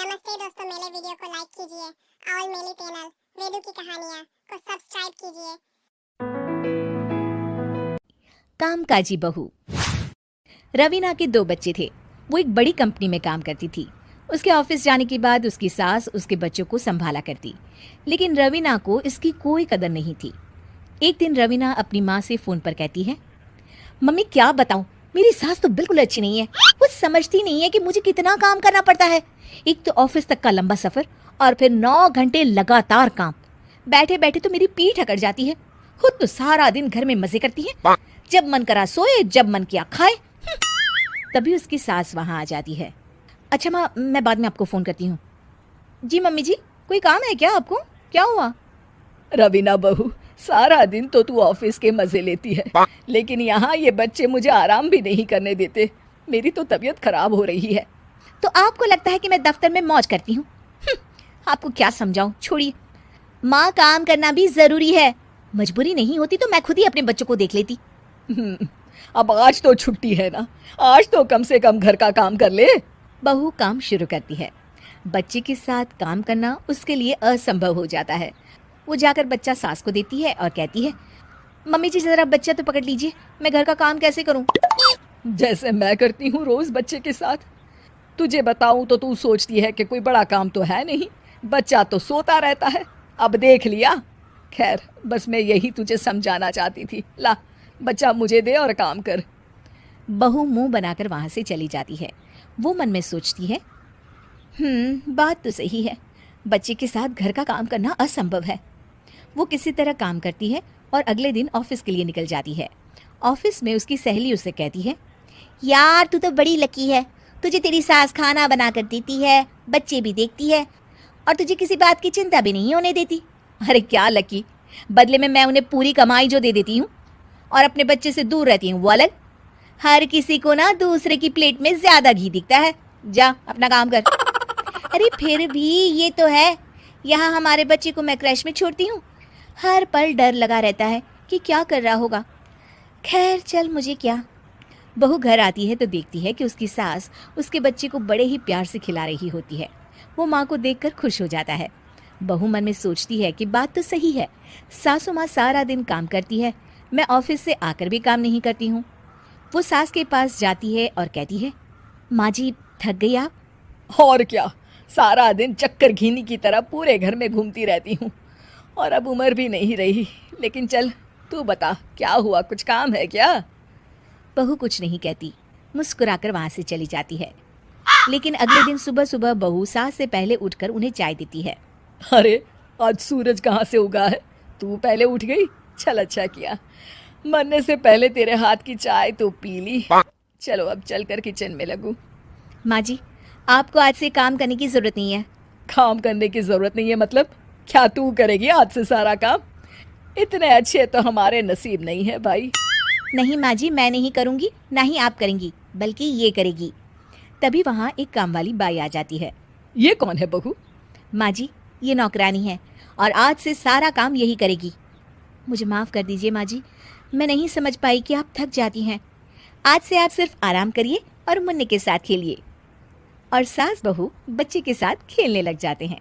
नमस्ते दोस्तों, मेरे वीडियो को लाइक कीजिए और मेरे चैनल वेदू की कहानियाँ को सब्सक्राइब कीजिए। कामकाजी बहू। रवीना के 2 बच्चे थे। वो एक बड़ी कंपनी में काम करती थी। उसके ऑफिस जाने के बाद उसकी सास उसके बच्चों को संभाला करती, लेकिन रवीना को इसकी कोई कदर नहीं थी। एक दिन रवीना अपनी माँ से फोन पर कहती है, मम्मी क्या बताऊं, मेरी सास तो बिल्कुल अच्छी नहीं है। वो समझती नहीं है कि मुझे कितना काम करना पड़ता है। एक तो ऑफिस तक का लंबा सफर और फिर 9 घंटे लगातार काम। बैठे बैठे तो मेरी पीठ अकड़ जाती है। खुद तो सारा दिन घर में मजे करती है, जब मन करा सोए, जब मन किया खाए। तभी उसकी सास वहां आ जाती है। अच्छा माँ, मैं बाद में आपको फोन करती हूँ। जी मम्मी जी, कोई काम है क्या आपको? क्या हुआ? रवीना बहू, सारा दिन तो तू ऑफिस के मजे लेती है, लेकिन यहाँ ये बच्चे मुझे आराम भी नहीं करने देते। मेरी तो तबीयत खराब हो रही है। तो आपको लगता है कि मैं दफ्तर में मौज करती हूँ? आपको क्या समझाऊं, छोड़िए। माँ, काम करना भी जरूरी है। मजबूरी नहीं होती तो मैं खुद ही अपने बच्चों को देख लेती। अब आज तो छुट्टी है ना, आज तो कम से कम घर का काम कर ले। बहू काम शुरू करती है। बच्चे के साथ काम करना उसके लिए असंभव हो जाता है। वो जाकर बच्चा सास को देती है और कहती है, मम्मी जी जरा बच्चा तो पकड़ लीजिए, मैं घर का काम कैसे करूं? जैसे मैं करती हूँ रोज बच्चे के साथ। तुझे बताऊं तो तू सोचती है कि कोई बड़ा काम तो है नहीं, बच्चा तो सोता रहता है। अब देख लिया। खैर, बस मैं यही तुझे समझाना चाहती थी। ला, बच्चा मुझे दे और काम कर। बहू मुंह बनाकर वहां से चली जाती है। वो मन में सोचती है, बात तो सही है, बच्चे के साथ घर का काम करना असंभव है। वो किसी तरह काम करती है और अगले दिन ऑफिस के लिए निकल जाती है। ऑफिस में उसकी सहेली उसे कहती है, यार तू तो बड़ी लकी है, तुझे तेरी सास खाना बना कर देती है, बच्चे भी देखती है और तुझे किसी बात की चिंता भी नहीं होने देती। अरे क्या लकी, बदले में मैं उन्हें पूरी कमाई जो दे देती हूँ और अपने बच्चे से दूर रहती हूँ वो अलग। हर किसी को ना दूसरे की प्लेट में ज्यादा घी दिखता है। जा अपना काम कर। अरे फिर भी ये तो है, यहाँ हमारे बच्चे को मैं क्रैश में छोड़ती हूँ, हर पल डर लगा रहता है कि क्या कर रहा होगा। खैर चल, मुझे क्या। बहू घर आती है तो देखती है कि उसकी सास उसके बच्चे को बड़े ही प्यार से खिला रही होती है। वो माँ को देखकर खुश हो जाता है। बहू मन में सोचती है कि बात तो सही है, सासू माँ सारा दिन काम करती है, मैं ऑफिस से आकर भी काम नहीं करती हूँ। वो सास के पास जाती है और कहती है, माँ जी थक गई आप? और क्या, सारा दिन चक्कर घीनी की तरह पूरे घर में घूमती रहती हूँ और अब उम्र भी नहीं रही। लेकिन चल तू बता, क्या हुआ, कुछ काम है क्या? बहू कुछ नहीं कहती, मुस्कुराकर वहां से चली जाती है। लेकिन अगले दिन सुबह सुबह बहू सास से पहले उठकर उन्हें चाय देती है। अरे आज सूरज कहाँ से उगा है, तू पहले उठ गई। चल अच्छा किया, मरने से पहले तेरे हाथ की चाय तो पी ली। चलो अब चलकर किचन में लगूं। माँ जी, आपको आज से काम करने की जरूरत नहीं है। काम करने की जरूरत नहीं है मतलब? क्या तू करेगी आज से सारा काम? इतने अच्छे तो हमारे नसीब नहीं है भाई। नहीं माँ जी, मैं नहीं करूँगी, ना ही आप करेंगी, बल्कि ये करेगी। तभी वहाँ एक काम वाली बाई आ जाती है। ये कौन है बहू? माँ जी, ये नौकरानी है और आज से सारा काम यही करेगी। मुझे माफ़ कर दीजिए माँ जी, मैं नहीं समझ पाई कि आप थक जाती हैं। आज से आप सिर्फ आराम करिए और मुन्ने के साथ खेलिए। और सास बहू बच्चे के साथ खेलने लग जाते हैं।